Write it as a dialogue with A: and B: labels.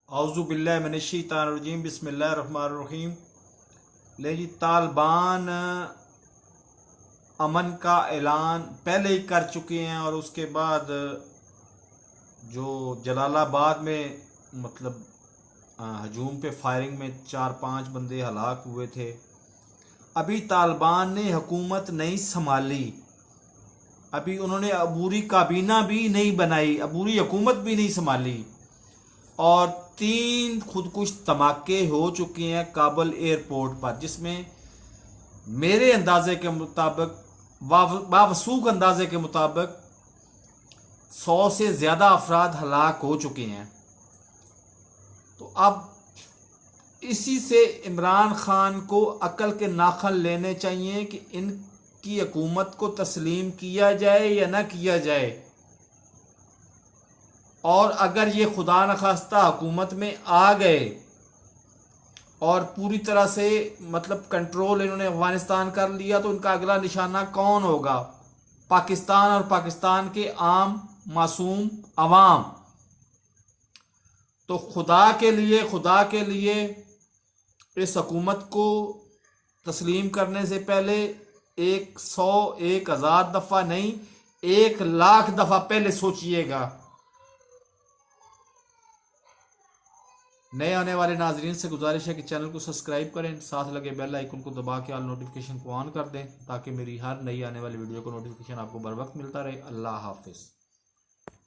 A: औज़ु बिल्लाहि मिनश्शैतानिर्रजीम बिस्मिल्लाहिर्रहमानिर्रहीम। ले जी, तालिबान अमन का ऐलान पहले ही कर चुके हैं और उसके बाद जो जलालाबाद में मतलब हजूम पे फायरिंग में 4-5 बंदे हलाक हुए थे। अभी तालिबान ने हुकूमत नहीं संभाली, अभी उन्होंने अबूरी काबीना भी नहीं बनाई, अबूरी हुकूमत भी नहीं संभाली और 3 खुदकुश धमाके हो चुके हैं काबुल एयरपोर्ट पर, जिसमें मेरे अंदाजे के मुताबिक, बावसूख अंदाजे के मुताबिक 100 से ज़्यादा अफराद हलाक हो चुके हैं। तो अब इसी से इमरान खान को अकल के नाखन लेने चाहिए कि इनकी हुकूमत को तस्लीम किया जाए या ना किया जाए। और अगर ये खुदा न खास्ता हुकूमत में आ गए और पूरी तरह से मतलब कंट्रोल इन्होंने अफगानिस्तान कर लिया, तो इनका अगला निशाना कौन होगा? पाकिस्तान और पाकिस्तान के आम मासूम अवाम। तो खुदा के लिए इस हुकूमत को तस्लीम करने से पहले 100-1000 दफ़ा नहीं, 1,00,000 दफ़ा पहले सोचिएगा। नए आने वाले नाजरीन से गुजारिश है कि चैनल को सब्सक्राइब करें, साथ लगे बेल आइकन को दबा के ऑल नोटिफिकेशन को ऑन कर दें, ताकि मेरी हर नई आने वाली वीडियो को नोटिफिकेशन आपको बर वक्त मिलता रहे। अल्लाह हाफिज़।